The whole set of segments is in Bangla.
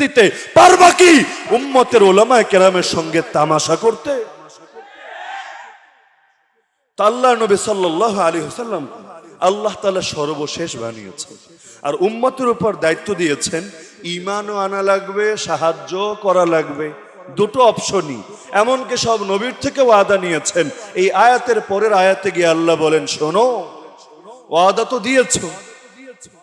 দিতে পারবা কি উম্মতের উলামায়ে কেরামের সঙ্গে তামাশা করতে? আল্লাহ নবী সাল্লাল্লাহু আলাইহি ওয়াসাল্লাম আল্লাহ তাআলা সর্বশেষ বানিয়েছেন, আর উম্মতের উপর দায়িত্ব দিয়েছেন ঈমানও আনা লাগবে, সাহায্য করা লাগবে, দুটো অপশনই। এমনকি সব নবীর থেকে ওয়াদা নিয়েছেন। এই আয়াতের পরের আয়াতে গিয়ে আল্লাহ বলেন, শোনো, ওয়াদা তো দিয়েছো,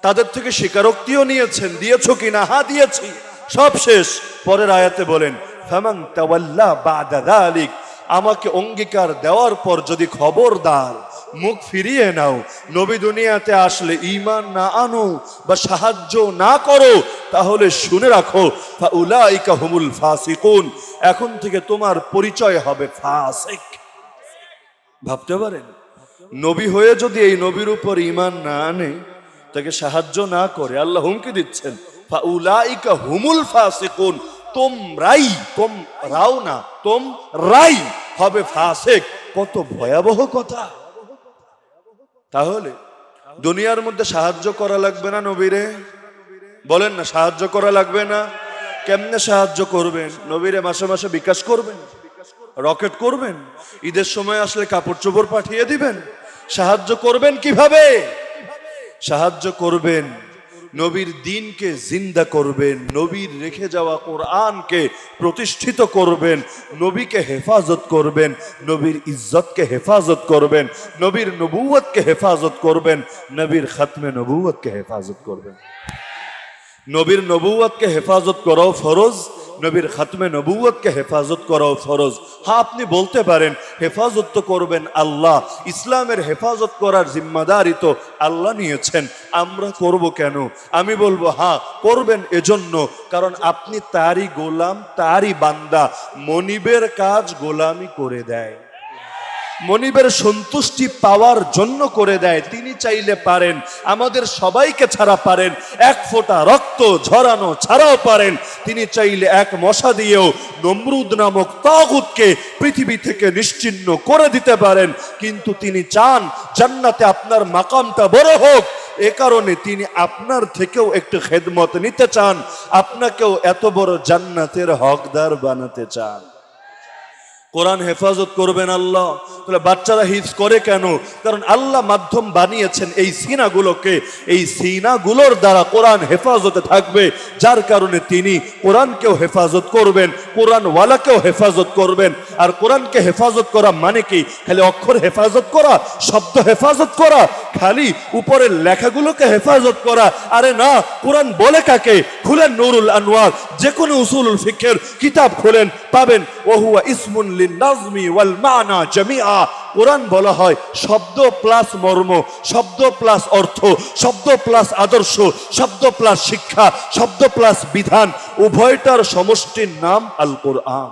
তাদের থেকে স্বীকারোক্তিও নিয়েছেন, দিয়েছো কিনা? হ্যাঁ দিয়েছি, সব শেষ। পরের আয়াতে বলেন, ফামান তাওয়াল্লা বাদা যালিক, আমাকে অঙ্গীকার দেওয়ার পর যদি খবরদার মুখ ফিরিয়ে নাও, নবী দুনিয়াতে আসলে ঈমান না আনো বা সাহায্য না করো, তাহলে শুনে রাখো ফাউলাইকা হুমুল ফাসিকুন, এখন থেকে তোমার পরিচয় হবে ফাসিক। ভাবতে পারেন, নবী হয়ে যদি এই নবীর উপর ঈমান না আনে, তাকে সাহায্য না করে, আল্লাহ হুমকি দিচ্ছেন ফাউলাইকা হুমুল ফাসিকুন, তোমরাই হবে ফাসিক। কত ভয়াবহ কথা! তাহলে দুনিয়ার মধ্যে সাহায্য করা লাগবে না নবীরে? বলেন না, সাহায্য করা লাগবে না? কেমনে সাহায্য করবেন? নবীরে মাসে মাসে বিকাশ করবেন, রকেট করবেন, ঈদের সময় আসলে কাপড় চোপড় পাঠিয়ে দিবেন? সাহায্য করবেন কিভাবে? সাহায্য করবেন, নবীর দ্বীনকে জিন্দা করবেন, নবীর রেখে যাওয়া কোরআনকে প্রতিষ্ঠিত করবেন, নবীকে হেফাজত করবেন, নবীর ইজ্জতকে হেফাজত করবেন, নবীর নবুয়তকে হেফাজত করবেন, নবীর খাতমে নবুয়তকে হেফাজত করবেন। নবীর নবুয়তকে হেফাজত করাও ফরজ, নবীর খাতমে নবুয়তকে হেফাজত করাও ফরজ। হ্যাঁ, আপনি বলতে পারেন হেফাজত তো করবেন আল্লাহ, ইসলামের হেফাজত করার জিম্মাদারি তো আল্লাহ নিয়েছেন, আমরা করব কেন? আমি বলবো হ্যাঁ করবেন, এজন্য কারণ আপনি তারই গোলাম, তারই বান্দা। মনিবের কাজ গোলামি করে দেয়, মনিবের সন্তুষ্টি পাওয়ার জন্য করে দেয়। তিনি চাইলে পারেন আমাদের সবাইকে ছাড়া পারেন, এক ফোঁটা রক্ত ঝরানো ছাড়াও পারেন। তিনি চাইলে এক মশা দিয়েও নমরুদ নামক তাগুতকে পৃথিবী থেকে নিশ্চিহ্ন করে দিতে পারেন, কিন্তু তিনি চান জান্নাতে আপনার মাকামটা বড় হোক। এ কারণে তিনি আপনার থেকেও একটু খেদমত নিতে চান, আপনাকেও এত বড় জান্নাতের হকদার বানাতে চান। কোরআন হেফাজত করবেন আল্লাহ। তাহলে বাচ্চারা হিফজ করে কেন? কারণ আল্লাহ মাধ্যম বানিয়েছেন এই সিনাগুলোকে, এই সিনাগুলোর দ্বারা কোরআন হেফাজতে থাকবে, যার কারণে তিনি কোরআনকেও হেফাজত করবেন, কোরআনওয়ালাকেও হেফাজত করবেন। আর কোরআনকে হেফাজত করা মানে কি খালি অক্ষর হেফাজত করা, শব্দ হেফাজত করা, খালি উপরের লেখাগুলোকে হেফাজত করা? আরে না, কোরআন বলে কাকে? খুলেন নুরুল আনওয়ার, যে কোনো উসুলুল ফিকহের কিতাব খুলেন, পাবেন ওহুয়া ইসমুন লিন-নাজমি ওয়াল মা'না জামিআ। কোরআন বলা হয় শব্দ প্লাস মর্ম, শব্দ প্লাস অর্থ, শব্দ প্লাস আদর্শ, শব্দ প্লাস শিক্ষা, শব্দ প্লাস বিধান, উভয়টার সমষ্টির নাম আল কোরআন।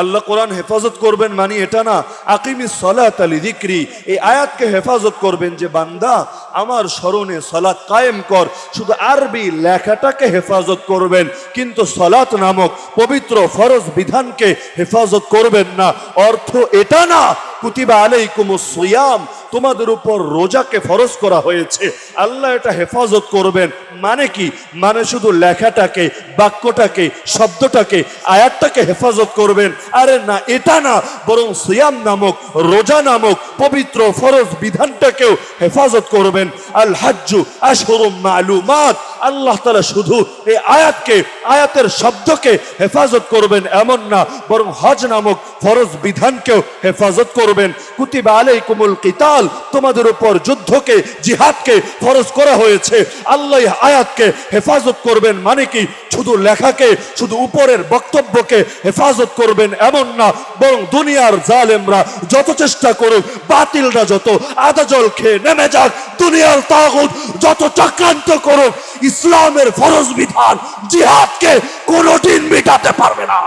আল্লাহ কোরআন হেফাজত করবেন মানে এটা না আকিমিস সালাতা লিযিকরি, এই আয়াতকে হেফাজত করবেন যে বান্দা আমার স্মরণে সালাত কায়েম কর। শুধু আরবি লেখাটাকে হেফাজত করবেন, কিন্তু সালাত নামক পবিত্র ফরজ বিধানকে হেফাজত করবেন না। অর্থ এটা না কুতিবা আলাইকুমুস সিয়াম, তোমাদের উপর রোজাকে ফরজ করা হয়েছে, আল্লাহ এটা হেফাজত করবেন মানে কি? মানে শুধু লেখাটাকে, বাক্যটাকে, শব্দটাকে, আয়াতটাকে হেফাজত করবেন? আরে না, এটা না, বরং সিয়াম নামক, রোজা নামক পবিত্র ফরজ বিধানটাকেও হেফাজত করবেন। আল হাজ্জু আশহুরুম মা'লুমাত, আল্লাহ তাআলা শুধু এই আয়াতকে, আয়াতের শব্দকে হেফাজত করবেন এমন না, বরং হজ নামক ফরজ বিধানকেও হেফাজত করবেন। কুতিবা আলাইকুমুল কিতাল, তোমাদের উপর যুদ্ধকে, জিহাদকে ফরজ করা হয়েছে। আল্লাহ আয়াতকে হেফাজত করবেন মানে কি শুধু লেখাকে, শুধু উপরের বক্তব্যকে হেফাজত করবেন এমন না, বরং দুনিয়ার জালেমরা যত চেষ্টা করুক, বাতিলরা যত আদাজল খেয়ে নেমে যাক, দুনিয়ার তাগুত যত চক্রান্ত করুক, ইসলামের ফরজ বিধান জিহাদকে কোনোদিন মিটাতে পারবে না।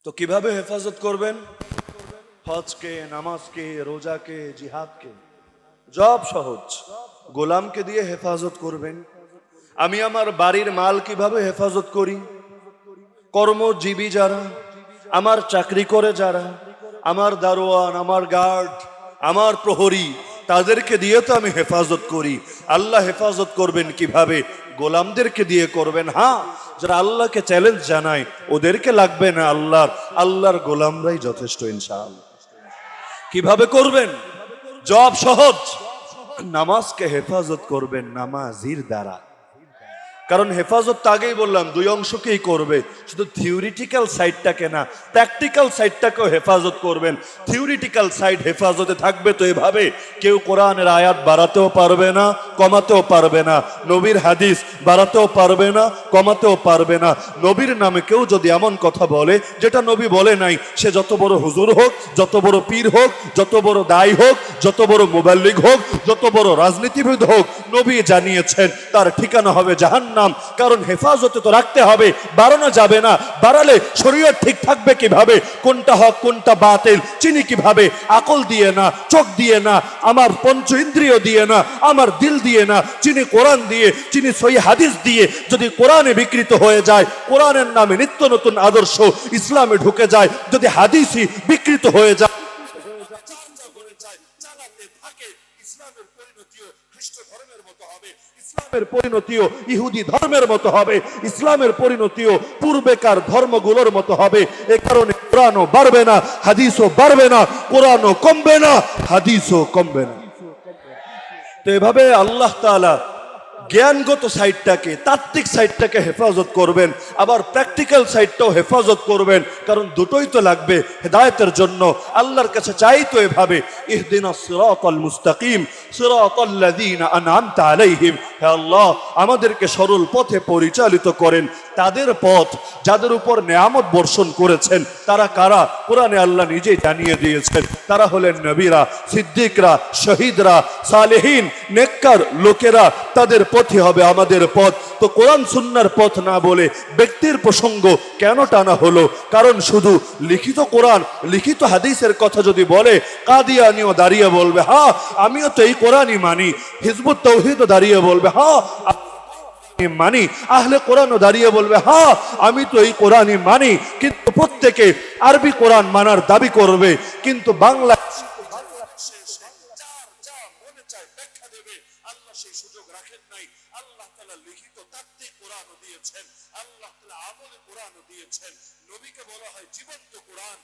তো কিভাবে হেফাজত করবেন? হজকে, নামাজকে, রোজাকে, জিহাদকে, জব সহজ। গোলামকে দিয়ে হেফাজত করবেন। আমি আমার বাড়ির মাল কিভাবে হেফাজত করি, কর্মজীবী যারা, আমার চাকরি করে যারা, আমার দারোয়ান, আমার গার্ড, আমার প্রহরী, তাদেরকে দিয়ে তো আমি হেফাজত করি। আল্লাহ হেফাজত করবেন কিভাবে? গোলামদেরকে দিয়ে করবেন। হ্যাঁ, যারা আল্লাহকে চ্যালেঞ্জ জানায় ওদেরকে লাগবে না, আল্লাহর গোলামরাই যথেষ্ট ইনশাআল্লাহ। কিভাবে করবেন? জব সহজ, নামাজকে হেফাজত করবেন নামাজির দ্বারা। কারণ হেফাজত তো আগেই বললাম দুই অংশকেই করবে, শুধু থিওরিটিক্যাল সাইডটাকে না, প্র্যাকটিক্যাল সাইডটাকেও হেফাজত করবেন। থিওরিটিক্যাল সাইড হেফাজতে থাকবে তো এভাবে, কেউ কোরআনের আয়াত বাড়াতেও পারবে না, কমাতেও পারবে না, নবীর হাদিস বাড়াতেও পারবে না, কমাতেও পারবে না। নবীর নামে কেউ যদি এমন কথা বলে যেটা নবী বলে নাই, সে যত বড় হুজুর হোক, যত বড় পীর হোক, যত বড় দায়ী হোক, যত বড় মুবাল্লিগ হোক, যত বড় রাজনীতিবিদ হোক, নবী জানিয়েছেন তার ঠিকানা হবে জাহান্নাম। কারণ হেফাজতে তো রাখতে হবে, বাড়ানো যাবে না। বাড়ালে শরীয়ত ঠিক থাকবে কিভাবে? কোনটা হক কোনটা বাতিল চিনি কিভাবে? আকল দিয়ে না, চোখ দিয়ে না, আমার পঞ্চ ইন্দ্রিয় দিয়ে না, আমার দিল দিয়ে না, চিনি কোরআন দিয়ে, চিনি সহিহ হাদিস দিয়ে। যদি কোরআনে বিকৃত হয়ে যায়, কোরআনের নামে নিত্য নতুন আদর্শ ইসলামে ঢুকে যায়, যদি হাদিসই বিকৃত হয়ে যায়, ইসলামের পরিণতিও খ্রিস্ট ধর্মের মতো হবে, ইসলামের পরিণতিও ইহুদি ধর্মের মতো হবে, ইসলামের পরিণতিও পূর্বেকার ধর্মগুলোর মতো হবে। এ কারণে কোরআনও বাড়বে না, হাদিসও বাড়বে না, কোরআনও কমবে না, হাদিসও কমবে না। তো এভাবে আল্লাহ তাআলা জ্ঞানগত সাইডটাকে, তাত্ত্বিক সাইডটাকে হেফাজত করবেন, আবার প্র্যাকটিক্যাল সাইডটাও হেফাজত করবেন। কারণ দুটোই তো লাগবে হেদায়েতের জন্য। আল্লাহর কাছে চাই তো এভাবে, ইহদিনাস সিরাতাল মুস্তাকিম সিরাতাল্লাযীনা আনআমতা আলাইহিম, হে আল্লাহ আমাদেরকে সরল পথে পরিচালিত করেন। তাদের পথ যাদের উপর নেয়ামত বর্ষণ করেছেন তারা কারা? কোরআনে আল্লাহ নিজেই জানিয়ে দিয়েছেন, তারা হলেন নবীরা, সিদ্দিকরা, শহীদরা, সালেহীন, নেককার লোকেরা। তাদের পথই হবে আমাদের পথ। তো কোরআন সুন্নাহর পথ না বলে ব্যক্তির প্রসঙ্গ কেন টানা হলো? কারণ শুধু লিখিত কোরআন, লিখিত হাদিসের কথা যদি বলে, কাদিয়ানিও দাঁড়িয়ে বলবে হ্যাঁ আমিও তো এই কোরআনই মানি, হিজবুত তাওহীদও দাঁড়িয়ে বলবে হ্যাঁ মানি, আহলে কোরআনও দাঁড়িয়ে বলবে হ্যাঁ আমি তো এই কোরআনই মানি। কিন্তু প্রত্যেকে আরবি কোরআন মানার দাবি করবে, কিন্তু বাংলা সেই সুযোগ রাখেন নাই। আল্লাহ তাআলা লিখিত তাত্ত্বিক কোরআনও দিয়েছেন, আল্লাহ তাআলা আমলে কোরআনও দিয়েছেন। নবীকে বলা হয় জীবন্ত কোরআন।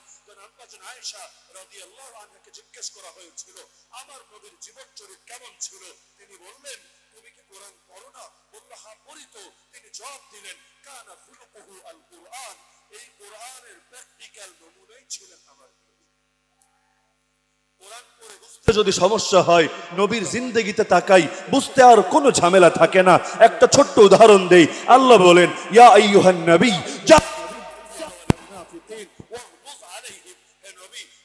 আম্মাজান আয়েশা রাদিয়াল্লাহু আনহাকে জিজ্ঞেস করা হয়েছিল আমার নবীর জীবন চরিত্র কেমন ছিল, তিনি বললেন তুমি কি কোরআন পড়ো না? বলল হ্যাঁ পড়ি তো। তিনি জবাব দিলেন কানা খুলুকুহু আল কুরআন, এই কোরআনের প্র্যাকটিক্যাল নমুনাই ছিলেন আমার নবী। কোরআন পড়ে বুঝতে যদি সমস্যা হয়, নবীর জিন্দেগিতে তাকাই, বুঝতে আর কোনো ঝামেলা থাকে না। একটা ছোট্ট উদাহরণ দেই। আল্লাহ বলেন ইয়া আইয়ুহান নবী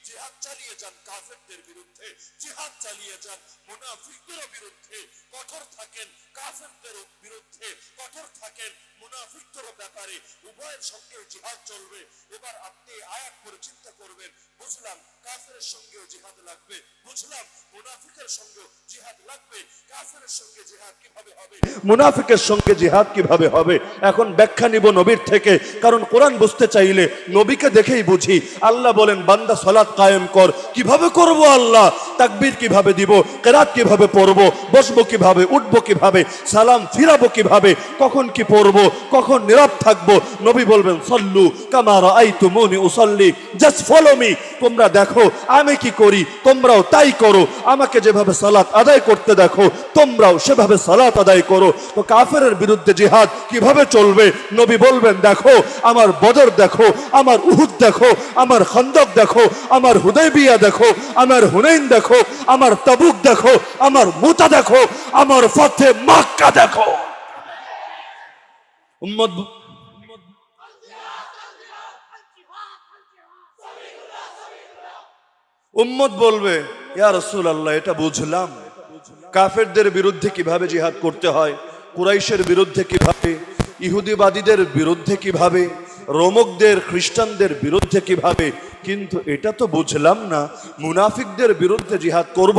জিহাদ চালিয়ে যান কাফেরদের বিরুদ্ধে, জিহাদ চালিয়ে যান মুনাফিকদের বিরুদ্ধে, কঠোর থাকেন কাফেরদের বিরুদ্ধে, কঠোর থাকেন মুনাফিকদের ব্যাপারে, উভয়ের সঙ্গে জিহাদ চলবে। এবার আপনি আয়াত করে চিন্তা করবেন, বুঝলাম কাফেরের সঙ্গেও জিহাদ লাগবে, বুঝলাম মুনাফিকের সঙ্গেও জিহাদ লাগবে, কাফেরের সঙ্গে জিহাদ কিভাবে হবে, মুনাফিকের সঙ্গে জিহাদ কিভাবে হবে? এখন ব্যাখ্যা নিব নবীর থেকে, কারণ কোরআন বুঝতে চাইলে নবীকে দেখেই বুঝি। আল্লাহ বলেন বান্দা সালাত কায়েম কর। কিভাবে করব আল্লাহ? তাকবীর কিভাবে দিব, কিরাত কিভাবে পড়ব, বসবো কিভাবে, উঠবো কিভাবে, সালাম ফিরাবো কিভাবে, কখন কি পড়বো, কখন নীরব থাকবো? নবী বলবেন সাল্লু কামা রাআইতুমুনি উসাল্লি, জাস্ট ফলো মি। তোমরা দেখো আমি কি করি, তোমরাও তাই করো। আমাকে যেভাবে সালাত আদায় করতে দেখো, তোমরাও সেভাবে সালাত আদায় করো। তো কাফেরের বিরুদ্ধে জিহাদ কিভাবে চলবে? নবী বলবেন দেখো আমার বদর দেখো, আমার উহুদ দেখো, আমার খন্দক দেখো, আমার হুদাইবিয়া দেখো, আমার হুনাইন দেখো, আমার তাবুক দেখো, আমার মুতা দেখো, আমার ফাতে মক্কা দেখো। উম্মত উম্মত বলবে ইয়া রাসূলুল্লাহ এটা বুঝলাম, কাফেরদের বিরুদ্ধে কিভাবে জিহাদ করতে হয়, কুরাইশের বিরুদ্ধে কিভাবে, ইহুদিবাদীদের বিরুদ্ধে কিভাবে, রোমকদের খ্রিস্টানদের বিরুদ্ধে কিভাবে, কিন্তু এটা তো বুঝলাম না মুনাফিকদের বিরুদ্ধে জিহাদ করব।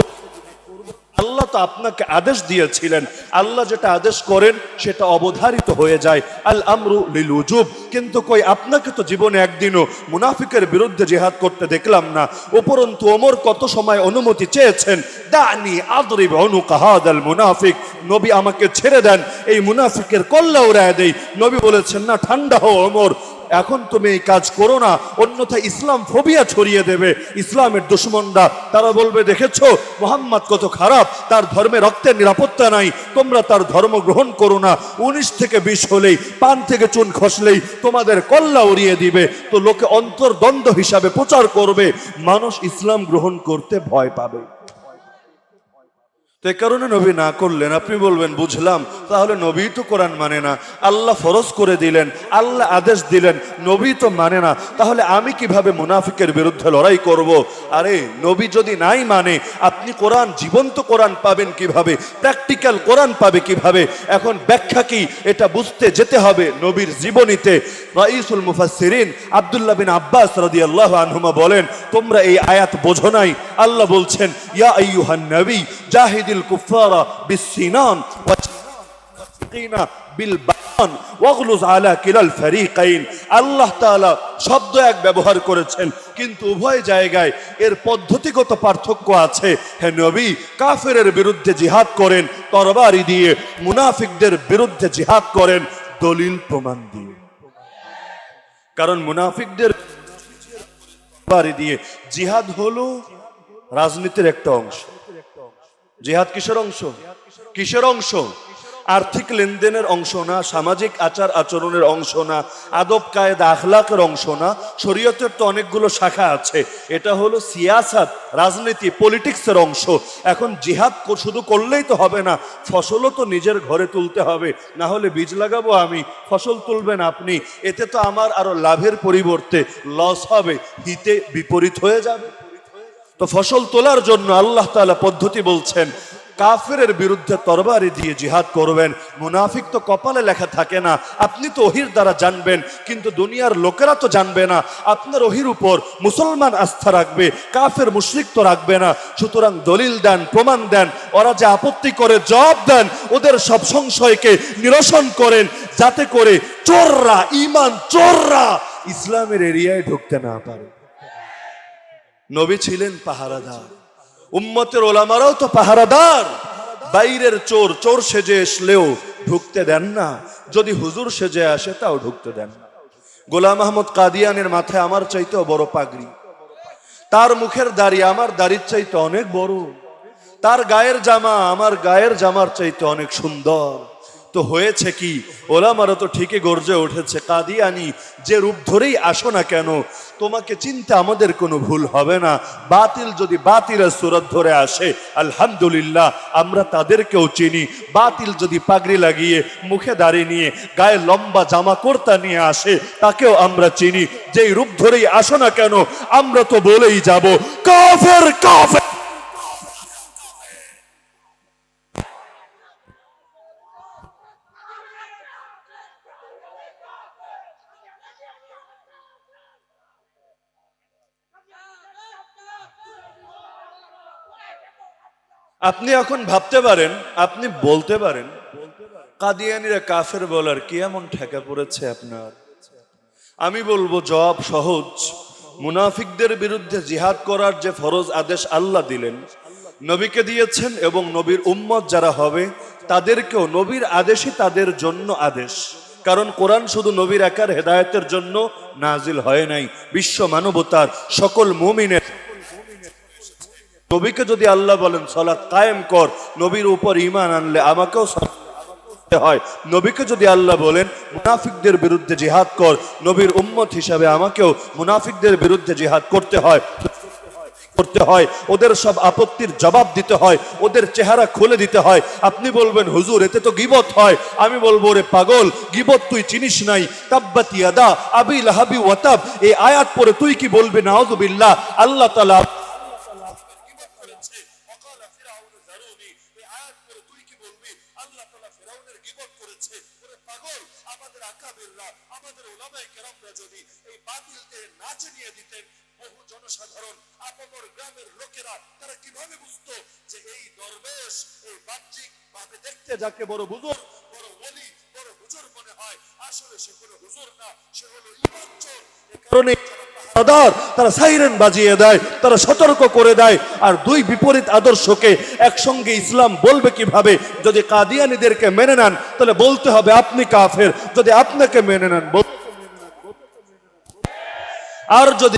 আল্লাহ তো আপনাকে আদেশ দিয়েছিলেন। আল্লাহ যেটা আদেশ করেন সেটা অবধারিত হয়ে যায়, আল আমরু লিল উজুব। কিন্তু কই আপনাকে তো জীবনে একদিনও মুনাফিকের বিরুদ্ধে জিহাদ করতে দেখলাম না। উপরন্তু ওমর কত সময় অনুমতি চেয়েছেন, দানি আদরিব উনুকা হাদাল মুনাফিক, নবী আমাকে ছেড়ে দেন, এই মুনাফিকের কল্লা উড়ায় দেই। নবী বলেছেন না, ঠান্ডা হও ওমর, এখন তুমি এই কাজ করো না, অন্যথায় ইসলাম ফোবিয়া ছড়িয়ে দেবে। ইসলামের দুশমনরা তারা বলবে, দেখেছো মোহাম্মদ কত খারাপ, তার ধর্মে রক্তের নিরাপত্তা নাই, তোমরা তার ধর্ম গ্রহণ করো না। 19 থেকে 20 হলেই, পান থেকে চুন খসলেই তোমাদের কল্লা উড়িয়ে দিবে। তো লোকে অন্তর্দ্বন্দ্ব হিসাবে প্রচার করবে, মানুষ ইসলাম গ্রহণ করতে ভয় পাবে। তো এই কারণে নবী না করলেন। আপনি বলবেন বুঝলাম, তাহলে নবী তো কোরআন মানে না, আল্লাহ ফরজ করে দিলেন, আল্লাহ আদেশ দিলেন, নবী তো মানে না, তাহলে আমি কিভাবে মুনাফিকের বিরুদ্ধে লড়াই করব? আরে নবী যদি নাই মানে, আপনি কোরআন, জীবন্ত কোরআন পাবেন কিভাবে? প্র্যাকটিক্যাল কোরআন পাবে কিভাবে? এখন ব্যাখ্যা কি এটা বুঝতে যেতে হবে নবীর জীবনীতে। রাইসুল মুফাসসিরিন আব্দুল্লাহ বিন আব্বাস রাদিয়াল্লাহু আনহুমা বলেন, তোমরা এই আয়াত বোঝো নাই? আল্লাহ বলছেন, ইয়া আইয়ুহান নবী জাহিদিল কুফারা বিসসিনান ওয়াসকিনা বিল বান ওয়াগলুজ আলা কিলাল ফারিকাইন। আল্লাহ তাআলা শব্দ এক ব্যবহার করেছেন, কিন্তু উভয় জায়গায় এর পদ্ধতিগত পার্থক্য আছে। হে নবী, কাফেরের বিরুদ্ধে জিহাদ করেন তরবারি দিয়ে, মুনাফিকদের বিরুদ্ধে জিহাদ করেন দলিল প্রমাণ দিয়ে। কারণ মুনাফিকদের তরবারি দিয়ে জিহাদ হলো রাজনীতির একটা অংশ। জিহাদ কিসের অংশ? কিসের অংশ? আর্থিক লেনদেনের অংশ না, সামাজিক আচার আচরণের অংশ না, আদব কায়েদা আখলাকের অংশ না। শরীয়তের তো অনেকগুলো শাখা আছে, এটা হলো সিয়াসাত, রাজনীতি, পলিটিক্সের অংশ। এখন জিহাদ শুধু করলেই তো হবে না, ফসলও তো নিজের ঘরে তুলতে হবে, না হলে বীজ লাগাবো আমি, ফসল তুলবেন আপনি, এতে তো আমার আরো লাভের পরিবর্তে লস হবে, হিতে বিপরীত হয়ে যাবে। তো ফসল তোলার জন্য আল্লাহ তাআলা পদ্ধতি বলছেন, কাফেরের বিরুদ্ধে তরবারি দিয়ে জিহাদ করবেন। মুনাফিক তো কপালে লেখা থাকে না, আপনি তো ওহির দ্বারা জানবেন, কিন্তু দুনিয়ার লোকেরা তো জানবে না। আপনার ওহির উপর মুসলমান আস্থা রাখবে, কাফের মুশরিক তো রাখবে না। সুতরাং দলিল দেন, প্রমাণ দেন, ওরা যে আপত্তি করে জবাব দেন, ওদের সব সংশয়কে নিরসন করেন, যাতে করে চোররা, ঈমান চোররা ইসলামের এরিয়ায় ঢুকতে না পারে। নবী ছিলেন পাহারাদার, উম্মতের ওলামারাও তো পাহারাদার। বাইরের চোর চোর সেজে আসলেও ঢুকতে দেন না, যদি হুজুর সেজে আসে তাও ঢুকতে দেন না। গোলাম আহমদ কাদিয়ানের মাথায় আমার চাইতেও বড় পাগড়ি, তার মুখের দাড়ি আমার দাড়ির চাইতে অনেক বড়, তার গায়ের জামা আমার গায়ের জামার চাইতে অনেক সুন্দর। তো হয়েছে কি, ওলামারা তো ঠিকই গর্জে উঠেছে, কাদিয়ানি যে রূপ ধরেই আসো না কেন, তোমাকে চিনতে আমাদের কোনো ভুল হবে না। বাতিল যদি বাতিলের সুরত ধরে আসে, আলহামদুলিল্লাহ আমরা তাদেরকেও চিনি। বাতিল যদি পাগড়ি লাগিয়ে, মুখে দাঁড়িয়ে নিয়ে, গায়ে লম্বা জামা কুর্তা নিয়ে আসে, তাকেও আমরা চিনি। যেই রূপ ধরেই আসো না কেন, আমরা তো বলেই যাব, কাফের কাফের। আপনি এখন ভাবতে পারেন, আপনি বলতে পারেন, কাদিয়ানিরা কাফের বলার কি এমন ঠেকা পড়েছে আপনার? আমি বলবো জবাব সহজ। মুনাফিকদের বিরুদ্ধে জিহাদ করার যে ফরজ আদেশ আল্লাহ দিলেন, নবীকে দিয়েছেন, এবং নবীর উম্মত যারা হবে তাদেরকেও নবীর আদেশই তাদের জন্য আদেশ। কারণ কোরআন শুধু নবীর একার হেদায়েতের জন্য নাজিল হয় নাই, বিশ্ব মানবতার সকল মুমিনের। নবীকে যদি আল্লাহ বলেন সালাত কায়েম কর, নবীর উপর ঈমান আনলে আমাকেও হয়। নবীকে যদি আল্লাহ বলেন মুনাফিকদের বিরুদ্ধে জিহাদ কর, নবীর উম্মত হিসাবে আমাকেও মুনাফিকদের বিরুদ্ধে জিহাদ করতে হয়। ওদের সব আপত্তির জবাব দিতে হয়, ওদের চেহারা খুলে দিতে হয়। আপনি বলবেন হুজুর এতে তো গীবত হয়। আমি বলবো রে পাগল, গীবত তুই চিনিস নাই। তাব্বাত ইয়াদা আবি লাহাবি ওয়া তাব, এই আয়াত পড়ে তুই কি বলবি নাউযুবিল্লাহ? আল্লাহ তাআলা আমাদের আকাবিররা, আমাদের উলামায়ে কেরামরা যদি এই বাতিলকে না চিনিয়ে দিতেন, বহু জনসাধারণ আপামর গ্রামের লোকেরা তারা কিভাবে বুঝতো যে এই দরবেশ এই বাহ্যিক ভাবে দেখতে যাকে বড় বুজুর্গ বড় ওলি বড় হুজুর মনে হয়, আসলে সে কোনো হুজুর না, সে হলো ঈমান চোর। এই কারণে তারা সাইরেন বাজিয়ে দেয়, তারা সতর্ক করে দেয়। আর দুই বিপরীত আদর্শকে একসঙ্গে ইসলাম বলবে কিভাবে? যদি কাদিয়ানীদেরকে মেনে নেন তাহলে বলতে হবে আপনি কাফের, যদি আপনাকে মেনে নেন। আর যদি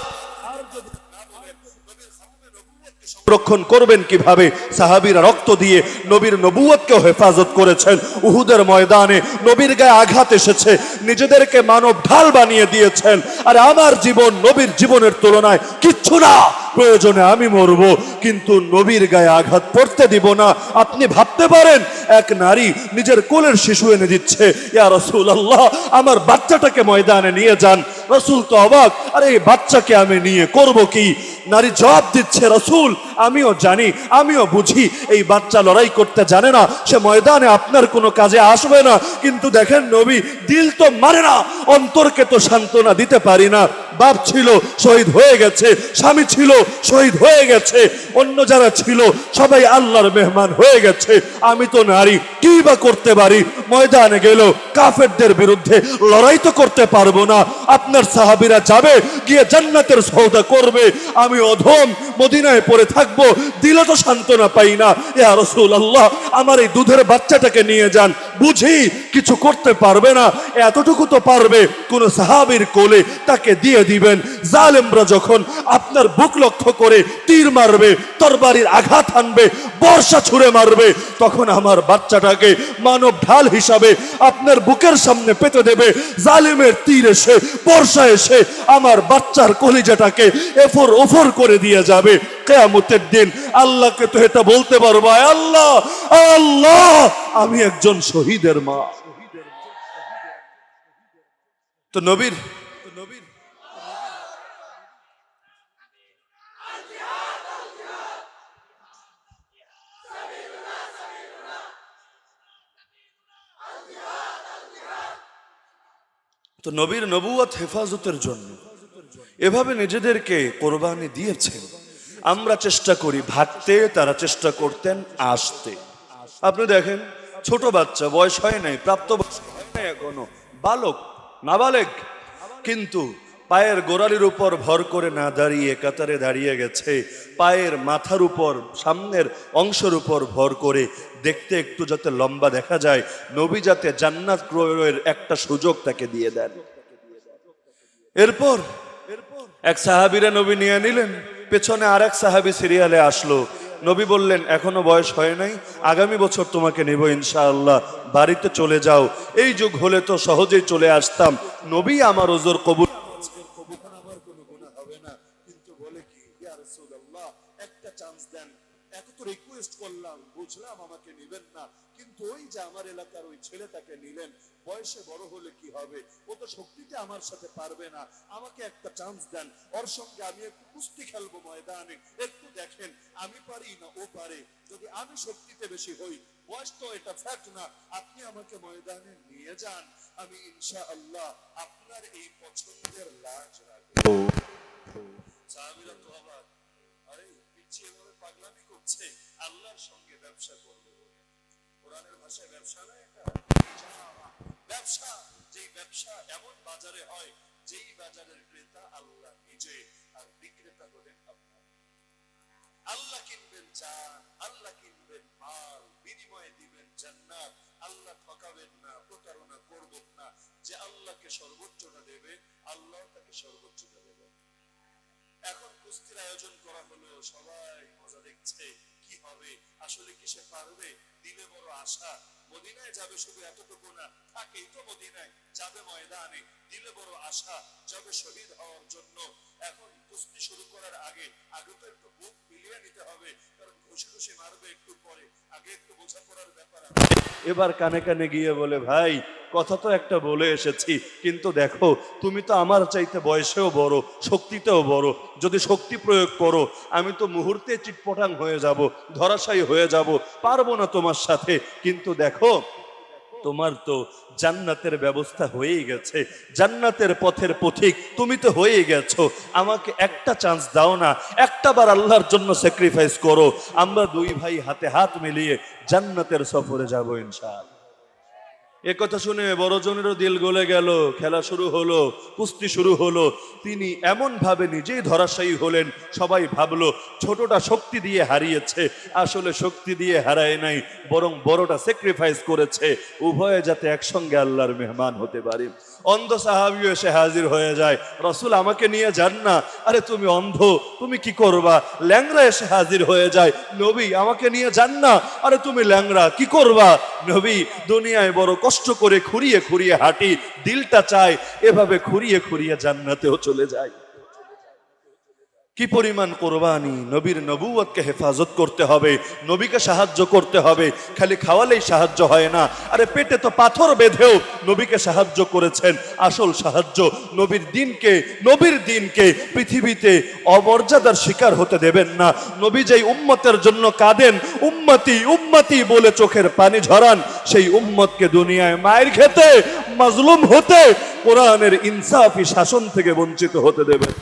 সংরক্ষণ করবেন কিভাবে? সাহাবীরা রক্ত দিয়ে নবীর নবুয়তকেও হেফাজত করেছেন। উহুদের ময়দানে নবীর গায়ে আঘাত এসেছে, নিজেদেরকে মানব ঢাল বানিয়ে দিয়েছেন। আর আমার জীবন নবীর জীবনের তুলনায় কিচ্ছু না, প্রয়োজনে আমি মরব, কিন্তু নবীর গায়ে আঘাত পড়তে দিব না। আপনি ভাবতে পারেন এক নারী নিজের কোলের শিশু এনে দিচ্ছে, ইয়া রাসূলুল্লাহ আমার বাচ্চাটাকে ময়দানে নিয়ে যান। রাসূল তো অবাক, আরে এই বাচ্চাকে আমি নিয়ে করব কি? নারী জবাব দিচ্ছে, রাসূল আমিও জানি, আমিও বুঝি এই বাচ্চা লড়াই করতে জানে না, সে ময়দানে আপনার কোনো কাজে আসবে না। কিন্তু দেখেন নবী দিল তো মানে না, অন্তরকে তো সান্ত্বনা দিতে পারি না। বাপ ছিল শহীদ হয়ে গেছে, স্বামী ছিল শহীদ হয়ে গেছে, অন্য যারা ছিল সবাই আল্লাহর মেহমান হয়ে গেছে। আমি তো নারী, কি বা করতে পারি? ময়দানে গেল কাফেরদের বিরুদ্ধে লড়াই তো করতে পারবো না। আপনার সাহাবীরা যাবে গিয়ে জান্নাতের সওদা করবে, আমি অধম মদিনায় পড়ে থাকবো, দিলে তো সান্ত্বনা পাই না। ইয়া রাসূলুল্লাহ আমার এই দুধের বাচ্চাটাকে নিয়ে যান। বুঝি কিছু করতে পারবে না, এতটুকু তো পারবে, কোন সাহাবীর কোলে তাকে দিয়ে দিবেন। জালেমরা যখন আপনার বুক লক্ষ্য করে তীর মারবে, তরবারির আঘাত আনবে, বর্ষা ছুঁড়ে মারবে, তখন আমার বাচ্চাটাকে মানব ঢাল হিসাবে আপনার বুকের সামনে পেতে দেবে। জালেমের তীর এসে বর্ষা এসে আমার বাচ্চার কলিজাটাকে এফর ওফর করে দিয়ে যাবে। কিয়ামতের দিন আল্লাহকে তো এটা বলতে পারবো, আল্লাহ আল্লাহ আমি একজন শহীদের মা। তো নবীর তো নবীর নবুয়ত হেফাজতের জন্য এভাবে নিজেদেরকে কোরবানি দিয়েছেন। আমরা চেষ্টা করি ভাগতে, তারা চেষ্টা করতেন আসতে। আপনি দেখেন ছোট বাচ্চা, বয়স হয় নাই, প্রাপ্তবয়স্ক হয় নাই এখনো, বালক নাবালেগ, কিন্তু পায়ের গোড়ালির উপর ভর করে না দাঁড়িয়ে কাতারে দাঁড়িয়ে গেছে, পায়ের মাথার উপর সামনের অংশের উপর ভর করে, দেখতে একটু যাতে লম্বা দেখা যায়, নবী যাতে জান্নাত ক্রয়ের একটা সুযোগ তাকে দিয়ে দেন। এরপর এক সাহাবীরা নবী নিয়ে নিলেন, পেছনে আরেক সাহাবী সিরিয়ালে আসলো। নবী বললেন এখনো বয়স হয় নাই, আগামী বছর তোমাকে নেব ইনশাআল্লাহ, বাড়িতে চলে যাও। এই যুগ হলে তো সহজেই চলে আসতাম, নবী আমার ওজর কবুল, আমার কোনো গুনাহ হবে না। কিন্তু বলে কি, ইয়া রাসূলুল্লাহ একটা চান্স দেন, এত তো রিকোয়েস্ট করলাম, বুঝলাম আমাকে নেবেন না, কিন্তু ওই যে আমার এলাকার ওই ছেলেটাকে নিলেন, বয়সে বড় হলে কি হবে, ও তো শক্তিতে আমার সাথে পারবে না, আমাকে একটা চান্স দেন, ওর সঙ্গে আমি একটু কুস্তি খেলবো ময়দানে, একটু দেখেন আমি পারি না ও পারে, যদি আমি শক্তিতে বেশি হই, বয়স তো এটা ফ্যাক্ট না, আপনি আমাকে ময়দানে নিয়ে যান, আমি ইনশাআল্লাহ আপনার এই পছন্দের লাশ রাখবো। সাহাবীরা তো অবাক, আরে পিচ্ছি এভাবে পাগলামি করছে, আল্লাহর সঙ্গে ব্যবসা করবে বলে। কোরআনের ভাষায় ব্যবসা না এটা, ব্যবসা, যেই ব্যবসা এমন বাজারে হয় যেই বাজারের ক্রেতা আল্লাহ নিজে আর বিক্রেতা হলেন আপনার। আল্লাহ কিনবেন জান, আল্লাহ কিনবেন মাল, বিনিময়ে দিবেন জান্নাত। আল্লাহ ঠকাবেন না, প্রতারণা করবেন না। যে আল্লাহকে সর্বোচ্চটা দেবে, আল্লাহ তাকে সর্বোচ্চটা দেবেন। এখন কুস্তির আয়োজন করা হলো, সবাই মজা দেখছে, কি হবে, আসলে কি সে পারবে? দিলে বড় আশা, মদিনায় যাবে শুধু এতটুকু না, থাকেই তো মদিনায়, যাবে ময়দানে, দিলে বড় আশা, যাবে শহীদ হওয়ার জন্য। এখন কুস্তি শুরু করার আগে তো একটু বুক মিলিয়ে নিতে হবে, কারণ ঘুষি ঘুষি মারবে একটু পরে, আগে একটু বোঝাপড়ার ব্যাপার আছে। এবার কানে কানে গিয়ে বলে, ভাই কথা তো একটা বলে এসেছি, কিন্তু দেখো তুমি তো আমার চাইতে বয়সেও বড়, শক্তিতেও বড়, যদি শক্তি প্রয়োগ করো আমি তো মুহূর্তে চিটপটাং হয়ে যাব, ধরাশায়ী হয়ে যাব, পারবো না তোমার সাথে। কিন্তু দেখো তোমার তো জান্নাতের ব্যবস্থা হয়েই গেছে, জান্নাতের পথের পথিক তুমি তো হয়ে গেছো, আমাকে একটা চান্স দাও না, একটা বার আল্লাহর জন্য স্যাক্রিফাইস করো, আমরা দুই ভাই হাতে হাত মিলিয়ে জান্নাতের সফরে যাবো ইনশাআল্লাহ। এ কথা শুনে বড়জনেরও দিল গলে গেল। খেলা শুরু হলো, কুস্তি শুরু হলো। তিনি এমন ভাবে নিজেই ধরাশায়ী হলেন, সবাই ভাবলো ছোটটা শক্তি দিয়ে হারিয়েছে। আসলে শক্তি দিয়ে হারায় নাই, বরং বড়টা স্যাক্রিফাইস করেছে, উভয়ে যাতে একসঙ্গে আল্লাহর মেহমান হতে পারে। অন্ধ সাহাবীও এসে হাজির হয়ে যায়, রাসূল আমাকে নিয়ে যান না। আরে তুমি অন্ধ, তুমি কি করবা? ল্যাংড়া এসে হাজির হয়ে যায়, নবী আমাকে নিয়ে যান না। আরে তুমি ল্যাংড়া, কি করবা? নবী দুনিয়ায় বড় কষ্ট করে খুঁড়িয়ে খুঁড়িয়ে হাঁটি, দিলটা চায় এভাবে খুঁড়িয়ে খুঁড়িয়ে জান্নাতেও চলে যায়। কি পরিমাণ কোরবানি! নবীর নবুয়তকে হেফাজত করতে হবে, নবীকে সাহায্য করতে হবে। খালি খাওয়ালেই সাহায্য হয় না, আরে পেটে তো পাথর বেঁধেও নবীকে সাহায্য করেছেন। আসল সাহায্য নবীর দিনকে পৃথিবীতে অমর্যাদার শিকার হতে দেবেন না। নবী যেই উম্মতের জন্য কাঁদেন, উম্মতি উম্মতি বলে চোখের পানি ঝরান, সেই উম্মতকে দুনিয়ায় মায়ের খেতে, মাজলুম হতে, কোরআনের ইনসাফি শাসন থেকে বঞ্চিত হতে দেবেন।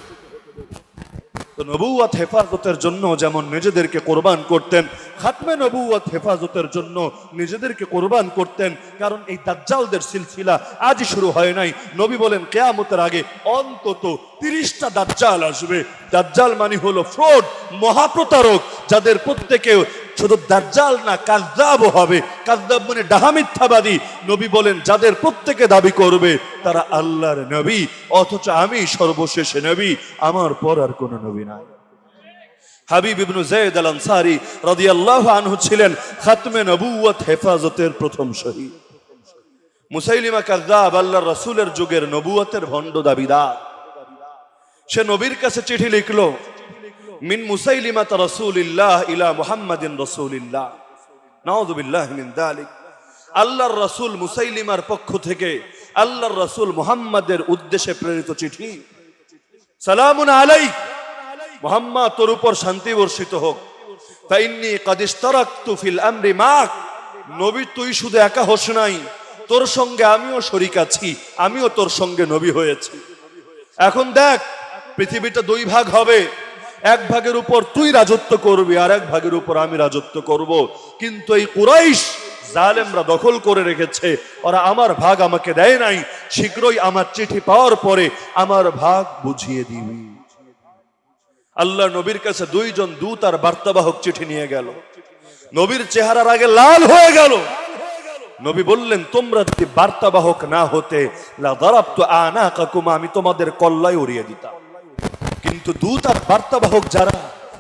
তো নবুয়ত হেফাজতের জন্য যেমন নিজেদেরকে কোরবান করতেন, খাতমে নবুয়ত হেফাজতের জন্য নিজেদেরকে কোরবান করতেন। কারণ এই দাজ্জালদের সিলসিলা আজই শুরু হয় নাই। নবী বলেন কিয়ামতের আগে অন্তত 30টা দাজ্জাল আসবে। দাজ্জাল মানে হলো ফ্রড, মহাপ্রতারক, যাদের প্রত্যেকে শুধু দাজ্জাল না কাযযাবও হবে। কাযযাব মানে ডাহা মিথ্যাবাদী। নবী বলেন যাদের প্রত্যেকে দাবি করবে তারা আল্লাহর নবী, অথচ আমি সর্বশেষ নবী, আমার পর আর কোন নবী নাই। হাবিব ইবনে যায়েদ আল আনসারী রাদিয়াল্লাহু আনহু ছিলেন খাতমে নবুয়ত হেফাজতের প্রথম শহীদ। মুসাইলিমা কাযযাব আল্লাহর রাসূলের যুগের নবুয়তের ভণ্ড দাবিদার। সে নবীর কাছে চিঠি লিখলো, মিন মুসাইলিমাত রাসূলিল্লাহ ইলা মুহাম্মাদিন রাসূলিল্লাহ, নাউযু বিল্লাহি মিন যালিক। আল্লাহর রাসূল মুসাইলিমার পক্ষ থেকে আল্লাহর রাসূল মুহাম্মাদের উদ্দেশ্যে প্রেরিত চিঠি। সালামুন আলাইক, মুহাম্মদ তোর উপর শান্তি বর্ষিত হোক। ফাইন্নী ক্বাদ ইশতারাকতু ফিল আমরি মাক, নবী তুই শুধু একা হোস নাই, তোর সঙ্গে আমিও শরীক আছি, আমিও তোর সঙ্গে নবী হয়েছি। এখন দেখ পৃথিবীটা দুই ভাগ হবে, এক ভাগের উপর তুই রাজত্ব করবি, আর এক ভাগের উপর আমি রাজত্ব করব। কিন্তু এই কুরাইশ জালেমরা দখল করে রেখেছে, ওরা আমার ভাগ আমাকে দেয় নাই। শীঘ্রই আমার চিঠি পাওয়ার পরে আমার ভাগ বুঝিয়ে দিবি। আল্লাহ নবীর কাছে দুইজন দূত আর বার্তাবাহক চিঠি নিয়ে গেল। নবীর চেহারার আগে লাল হয়ে গেল। নবী বললেন তোমরা যদি বার্তাবাহক না হতে লা দারাবতু আনাকাকুম, আমি তোমাদের কল্লায় উড়িয়ে দিতাম। কিন্তু দূত আর বার্তাবাহক যারা,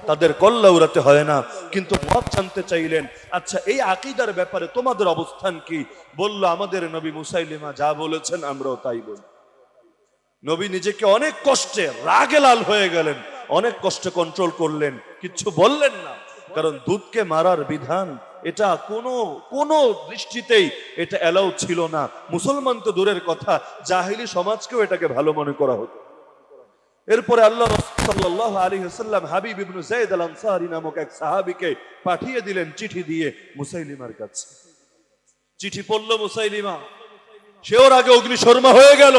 তাদের কল্লা উড়াতে হয় না। কিন্তু মত জানতে চাইলেন, আচ্ছা এই আকীদার ব্যাপারে তোমাদের অবস্থান কি? বলল আমাদের নবী মুসাইলিমা যা বলেছেন আমরাও তাই বলি। নবী নিজেকে অনেক কষ্টে, রাগে লাল হয়ে গেলেন, অনেক কষ্টে কন্ট্রোল করলেন, কিচ্ছু বললেন না। কারণ দূতকে মারার বিধান এটা কোনো দৃষ্টিতেই এটা এলাও ছিল না। মুসলমান তো দূরের কথা, জাহিলি সমাজকেও এটাকে ভালো মনে করা হতো। এরপরে আল্লাহ রাসূল সাল্লাল্লাহু আলাইহি ওয়াসাল্লাম হাবিব ইবনে যায়েদ আল আনসারী নামক এক সাহাবীকে পাঠিয়ে দিলেন চিঠি দিয়ে মুসাইলিমার কাছে। চিঠি পড়ল মুসাইলিমা, সেওর আগে অগ্নিশর্মা হয়ে গেল।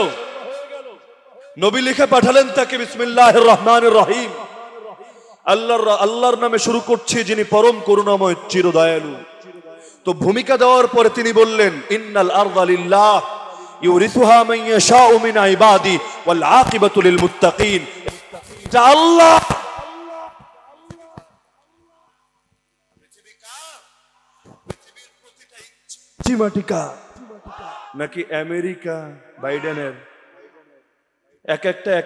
নবী লিখে পাঠালেন তাকে, বিসমিল্লাহির রহমানির রহিম, আল্লাহর নামে শুরু করছি যিনি পরম করুণাময় চির দয়ালু। তো ভূমিকা দেওয়ার পরে তিনি বললেন, ইন্নাল আরদা লিল্লাহ ইউরিসুহা মান ইয়াশাউ মিন ইবাদি ওয়াল আকিবাতু লিল মুত্তাকিন। যা আল্লাহ, পৃথিবীর প্রতিটা চিমাটিকা নাকি আমেরিকা বাইডেনের, এক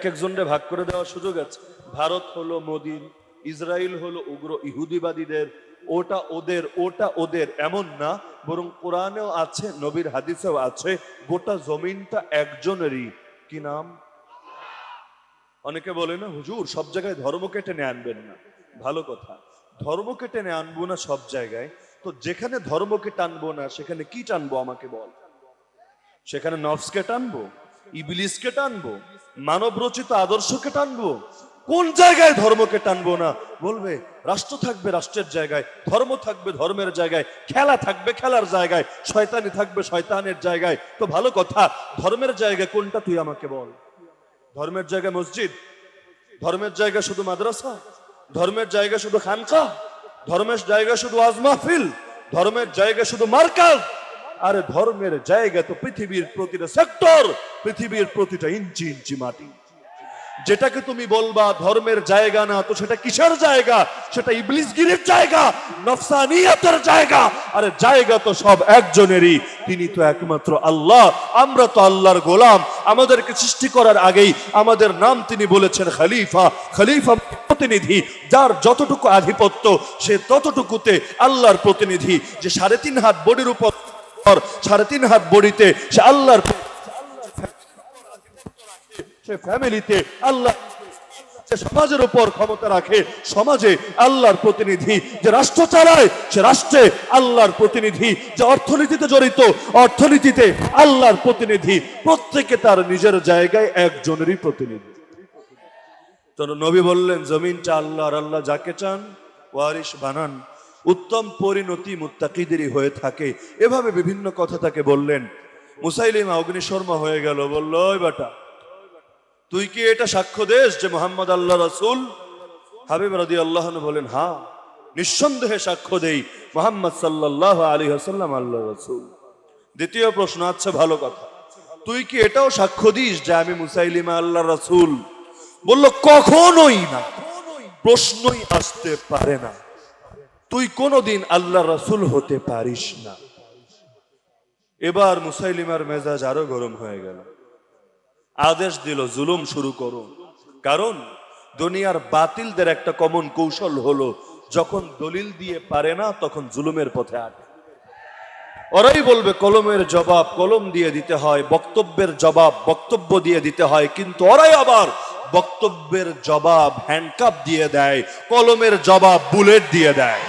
একজনকে ভাগ করে দেওয়ার সুযোগ আছে। ভারত হলো মোদির, ইসরায়েল হলো উগ্র ইহুদিবাদীদের, ওটা ওদের এমন না, বরং কোরআনেও আছে, নবীর হাদিসেও আছে, গোটা জমিনটা একজনেরই। কি নাম? অনেকে বলে না হুজুর সব জায়গায় ধর্মকে টেনে আনবেন না। ভালো কথা, ধর্মকে টেনে আনবো না সব জায়গায়, তো যেখানে ধর্মকে টানবো না সেখানে কি টানবো আমাকে বল? সেখানে নফসকে টানবো, ইবলিসকে টানবো, মানব রচিত আদর্শকে টানবো? কোন জায়গায় ধর্মকে টানবো না? বলবে রাষ্ট্র থাকবে রাষ্ট্রের জায়গায়, ধর্ম থাকবে ধর্মের জায়গায়, খেলা থাকবে খেলার জায়গায়, শয়তানি থাকবে শয়তানের জায়গায়। তো ভালো কথা, ধর্মের জায়গা কোনটা তুই আমাকে বল। ধর্মের জায়গা মসজিদ, ধর্মের জায়গা শুধু মাদ্রাসা, ধর্মের জায়গা শুধু খানকা, ধর্মের জায়গা শুধু ওয়াজ মাহফিল, ধর্মের জায়গা শুধু মার্কাজ। আরে ধর্মের জায়গা তো পৃথিবীর প্রতিটা সেক্টর, পৃথিবীর প্রতিটা ইঞ্চি ইঞ্চি মাটি। যেটাকে তুমি বলবা ধর্মের জায়গা না, তো সেটা কিসের জায়গা? সেটা ইবলিসগিরির জায়গা, নফসানিয়তের জায়গা। আরে জায়গা তো সব একজনেরই, তিনি তো একমাত্র আল্লাহ। আমরা তো আল্লাহর গোলাম। আমাদেরকে সৃষ্টি করার আগেই আমাদের নাম তিনি বলেছেন খলিফা। খলিফা প্রতিনিধি, যার যতটুকু আধিপত্য সে ততটুকুতে আল্লাহর প্রতিনিধি। যে 3.5 হাত বডির উপর, 3.5 হাত বডিতে সে আল্লাহর, সে ফ্যামিলিতে আল্লাহ, যে সমাজের উপর ক্ষমতা রাখে সমাজে আল্লাহর প্রতিনিধি, যে রাষ্ট্র চালায় সে রাষ্ট্রে আল্লাহর প্রতিনিধি, যে অর্থনীতিতে জড়িত অর্থনীতিতে আল্লাহর প্রতিনিধি। প্রত্যেকে তার নিজের জায়গায় একজনেরই প্রতিনিধি। তো নবী বললেন জমিনটা আল্লাহর, আল্লাহ যাকে চান ওয়ারিশ বানান। উত্তম পরিণতি মুত্তাকিদেরই হয়ে থাকে। এভাবে বিভিন্ন কথা তাকে বললেন। মুসাইলিমা অগ্নিশর্মা হয়ে গেল, বলল ওই বেটা, তুই কি এটা সাক্ষ্য দেশ যে মুহাম্মদ আল্লাহ রাসূল? হাবিব রাদিয়াল্লাহু আনহু বলেন, হ্যাঁ নিঃসন্দেহে সাক্ষ্য দেই মুহাম্মদ সাল্লাল্লাহু আলাইহি ওয়াসাল্লাম আল্লাহর রাসূল। দ্বিতীয় প্রশ্ন, আচ্ছা ভালো কথা, তুই কি এটাও সাক্ষ্য দিস যে আমি মুসাইলিমা আল্লাহর রাসূল? বলল কখনোই না, প্রশ্নই আসতে পারে না, তুই কোনোদিন আল্লাহর রাসূল হতে পারিস না। এবার মুসাইলিমার মেজাজ আরো গরম হয়ে গেল, আদেশ দিল জুলুম শুরু করো। কারণ দুনিয়ার বাতিলদের একটা কমন কৌশল হলো, যখন দলিল দিয়ে পারে না তখন জুলুমের পথে আটে। ওরাই বলবে কলমের জবাব কলম দিয়ে দিতে হয়, বক্তব্যের জবাব বক্তব্য দিয়ে দিতে হয়, কিন্তু ওরাই আবার বক্তব্যের জবাব হ্যান্ডকাপ দিয়ে দেয়, কলমের জবাব বুলেট দিয়ে দেয়।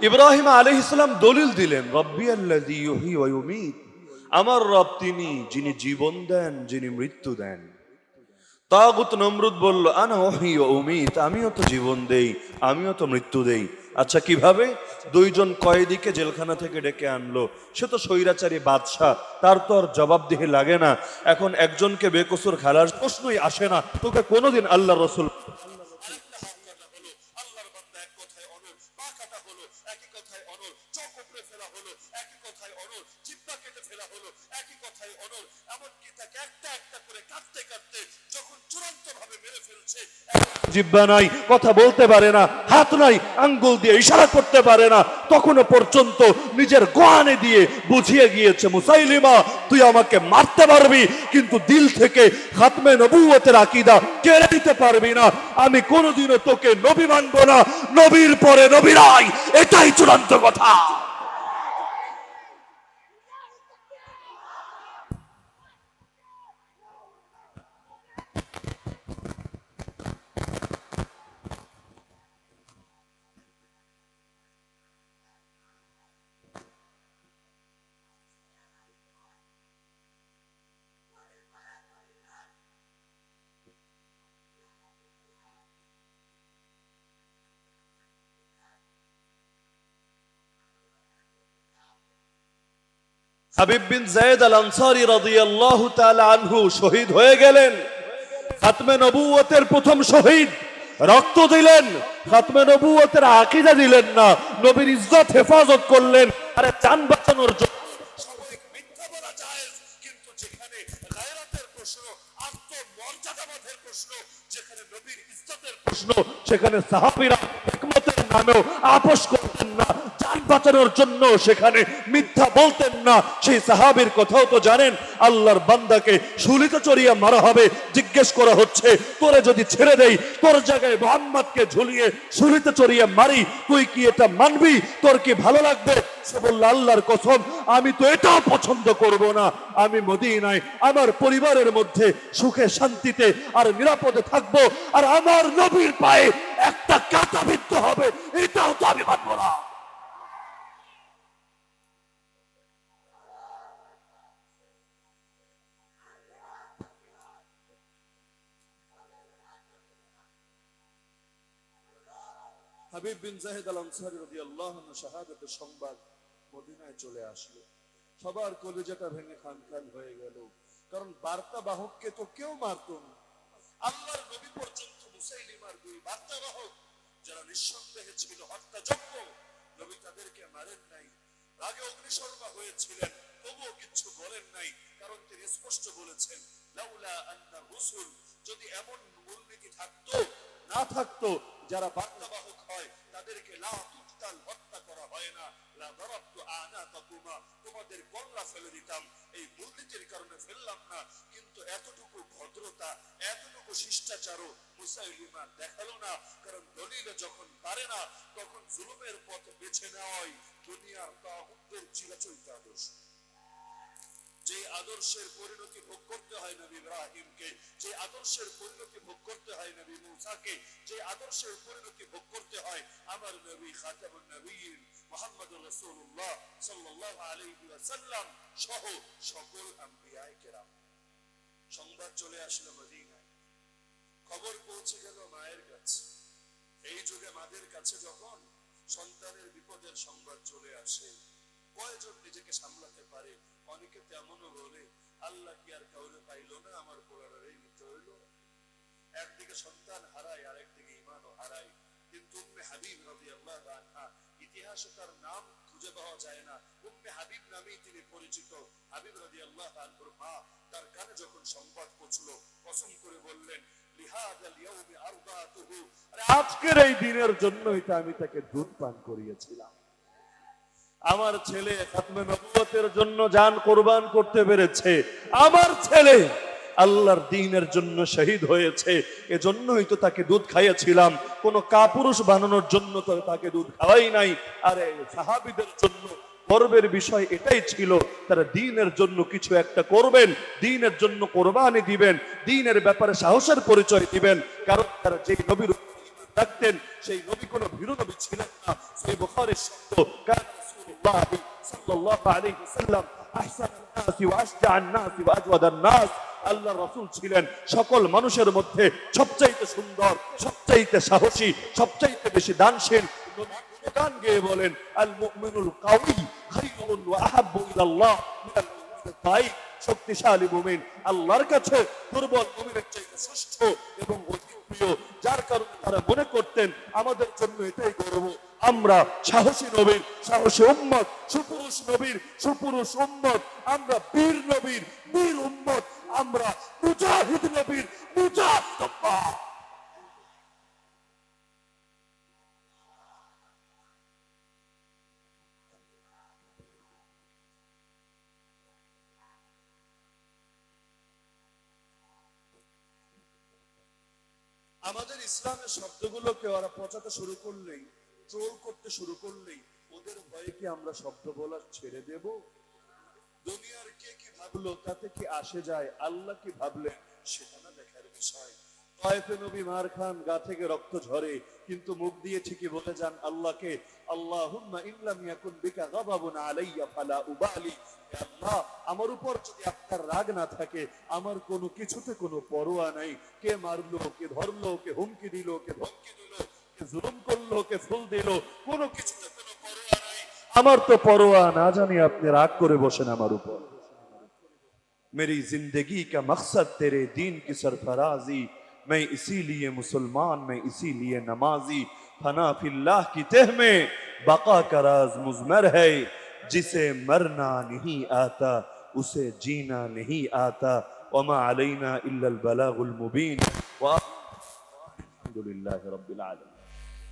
ইব্রাহিম আলাইহিস সালাম দলিল দিলেন, রব্বিয়াল্লাযী ইউহয়ী ওয়া ইউমীত, আমার রব তিনি যিনি জীবন দেন যিনি মৃত্যু দেন। তাগুত নমরুদ বলল, আনা উহয়ী ওয়া উমীত, আমিও তো জীবন দেই আমিও তো মৃত্যু দেই। আচ্ছা কিভাবে? দুইজন কয়েদিকে জেলখানা থেকে ডেকে আনলো, সে তো স্বৈরাচারী বাদশাহ, তার তো আর জবাবদিহি লাগে না। এখন একজনকে বেকসুর খালাস প্রশ্নই আসে না, তোকে কোনোদিন আল্লাহর রাসূল জিহ্বা নাই, কথা বলতে পারে না, হাত নাই, আঙ্গুল দিয়ে ইশারা করতে পারে না, তখনও পর্যন্ত নিজের গোয়ানে দিয়ে বুঝিয়ে গিয়েছে, মুসাইলিমা তুই আমাকে মারতে পারবি কিন্তু দিল থেকে খাতমে নবুয়তের আকীদা কেড়ে নিতে পারবি না। আমি কোনোদিনও তোকে নবী মানব না, নবীর পরে নবী নাই, এটাই চূড়ান্ত কথা। হাবিব বিন যায়েদ আল আনসারী রাদিয়াল্লাহু তাআলা আনহু শহীদ হয়ে গেলেন, খাতমে নবুয়তের প্রথম শহীদ। রক্ত দিলেন, খাতমে নবুয়তের আকীদা দিলেন না, নবীর ইজ্জত হেফাজত করলেন। আরে জান বাঁচানোর জন্য সাময়িক মিথ্যা বলা জায়েজ, কিন্তু যেখানে গায়রাতের প্রশ্ন, আত্মমর্যাদাবোধের প্রশ্ন, যেখানে নবীর ইজ্জতের প্রশ্ন, সেখানে সাহাবীরা হিকমতের নামেও আপোষ করতেন না, জান বাঁচানোর জন্য সেখানে মিথ্যা বলতেন না। সেই সাহাবীর কথাও তো জানেন, আল্লাহর বান্দাকে শুলিতে চড়িয়ে মারা হবে, জিজ্ঞেস করা হচ্ছে তোরে যদি ছেড়ে দেই, তোর জায়গায় মুহাম্মদকে ঝুলিয়ে শুলিতে চড়িয়ে মারি, তুই কি এটা মানবি? তোর কি ভালো লাগবে? সে বলল, আল্লাহর কসম, আমি তো এটাও পছন্দ করব না। আমি মদিনায় আমার পরিবারের মধ্যে সুখে শান্তিতে আর নিরাপদে থাকবো, আর আমার নবীর পায়ে একটা কাঁটা বিদ্ধ হবে, এটাও তো আমি মানব না। হাবিব বিন জাহেদ আল আনসারী রাদিয়াল্লাহু আনহু শাহাদাতের সংবাদ মদিনায় চলে আসলো। সবার কলিজাটা ভেঙে খান খান হয়ে গেল, কারণ বার্তা বাহককে তো কেউ মারতো না। আল্লাহর নবী পর্যন্ত মুসাইলিমার দুই বার্তা বাহক যারা নিঃসন্দেহে ছিল হত্যাযোগ্য, নবী তাদেরকে মারেন নাই, রাগে অগ্নিশর্মা হয়েছিলেন, তবুও কিছু বলেন নাই, কারণ তিনি স্পষ্ট বলেছেন, লাউলা আন্না রাসূল, যদি এমন মূলনীতি থাকতো, না থাকতো, যারা বার্তাবাহক হয় তাদেরকে লা তুকতাল, হত্যা করা হয় না, লা দারাবতু আনাতাকুমা, তোমাদের গলা ফেলে দিতাম। এই মূলনীতির কারণে ফেললাম না, কিন্তু এতটুকু ভদ্রতা, এতটুকু শিষ্টাচারও মুসাইলিমা দেখালো না, কারণ দলিলে যখন পারে না তখন জুলুমের পথ বেছে নেওয়াই দুনিয়ার তাগুতের চিরাচরিত আদর্শ। যে আদর্শের পরিণতি ভোগ করতে হয় নবী ইব্রাহিমকে, যে আদর্শের পরিণতি ভোগ করতে হয় নবী মূসাকে, যে আদর্শের পরিণতি ভোগ করতে হয় আমার নবী খাতামুন নবীয়্যিন মুহাম্মদুর রাসূলুল্লাহ সাল্লাল্লাহু আলাইহি ওয়াসাল্লাম সহ সকল আম্বিয়ায়ে কেরাম। সংবাদ চলে আসলো মদিনায়, খবর পৌঁছে গেল মায়ের কাছে। এই যুগে মাদের কাছে যখন সন্তানের বিপদের সংবাদ চলে আসে, কয়জন নিজেকে সামলাতে পারে? অনেকে তেমনও বলে, আল্লাহ কি আর কাউরে পাইলো না, আমার পোলারেই নিতে হইলো। একদিকে সন্তান হারায়, আর একদিকে ঈমানও হারায়। কিন্তু উম্মে হাবিব রাদিয়াল্লাহু আনহা, ইতিহাসে তার নাম খুঁজে পাওয়া যায় না, উম্মে হাবিব নামেই তিনি পরিচিত। হাবিব রাদিয়াল্লাহু আনহুর মা তার কানে যখন সংবাদ পৌঁছলো, কসম করে বললেন, লিহাদাল ইয়াউমি আরদাতুহু, আজকের এই দিনের জন্যই তো আমি তাকে দুধ পান করিয়েছিলাম। আমার ছেলে খাতমে নবুয়তের জন্য জান কোরবান করতে পেরেছে, আমার ছেলে আল্লাহর দ্বীনের জন্য শহীদ হয়েছে, এজন্যই তো তাকে দুধ খাইয়েছিলাম। কোন কাপুরুষ বানানোর জন্য তো তাকে দুধ খাওয়াই নাই। আরে সাহাবীদের জন্য গর্বের বিষয় এটাই ছিল, তারা দ্বীনের জন্য কিছু একটা করবেন, দ্বীনের জন্য কোরবানি দিবেন, দ্বীনের ব্যাপারে সাহসের পরিচয় দিবেন, কারণ তারা যে নবীর রাখতেন সেই নবী কোনো ভীরু নবী ছিলেন না। সেই বুখারীর শব্দ, কান রাসূলুল্লাহ সাল্লাল্লাহু আলাইহি ওয়াসাল্লাম আহসানুন নাস ওয়া আশজা'আন নাস ওয়া আজওয়াদান নাস, আল্লাহ রাসূল ছিলেন সকল মানুষের মধ্যে সবচাইতে সুন্দর, সবচাইতে সাহসী, সবচাইতে বেশি দানশীল। গান গেয়ে বলেন, আল মুমিনুল কাওয়ি খায়রুন ওয়া আহাব্বু ইলাল্লাহ মিনাল মুমিনিল দাঈফ, শক্তিশালী মুমিন আল্লাহর কাছে দুর্বল মুমিনের চাইতে শ্রেষ্ঠ এবং অধিক প্রিয়। যার কারণে তারা মনে করতেন আমাদের জন্য এটাই গর্ব, আমরা সাহসী নবীর সাহসী উম্মত, সুপুরুষ নবীর সুপুরুষ উম্মত, আমরা বীর নবীর বীর উম্মত, আমরা মুজাহিদ নবীর মুজাহিদ উম্মত। আমাদের ইসলামের শব্দগুলোকে ওরা পচাতে শুরু করলেই, ট্রোল করতে শুরু করলেই, ওদের ভয়ে কি আমরা শব্দ বলা ছেড়ে দেব? দুনিয়ার কে কি ভাবলো তাতে কি আসে যায়, আল্লাহ কি ভাবলেন সেটা না দেখার বিষয়। তায়েফে নবী মার খান, গা থেকে রক্ত ঝরে, কিন্তু মুখ দিয়ে ঠিকই বলে যান আল্লাহকে, আল্লাহুম্মা ইল্লাম ইয়াকুন বিকা গাদাবুন আলাইয়া ফালা উবালি, আল্লাহ আমার উপর যদি আপনার রাগ না থাকে, আমার কোনো কিছুতে কোনো পরোয়া নাই। কে মারলো, কে ধরলো, কে হুমকি দিল, কে ধমকি দিল, কে জুলুম করলো, কে ফুল দিল, কোনো কিছুতে কোনো পরোয়া নাই। আমার তো পরোয়া না জানি আপনি রাগ করে বসেন আমার উপর। मेरी जिंदगी का मकसद तेरे दीन की सरफराजी, मैं इसीलिए मुसलमान, मैं इसीलिए नमाजी, फना फिल्लाह की तह में बका का राज मुज़मर है, जिसे मरना नहीं आता उसे जीना नहीं आता, वमा अलैना इल्लल बलागुल मुबीन, व अल्हम्दुलिल्लाहि रब्बिल आलमीन।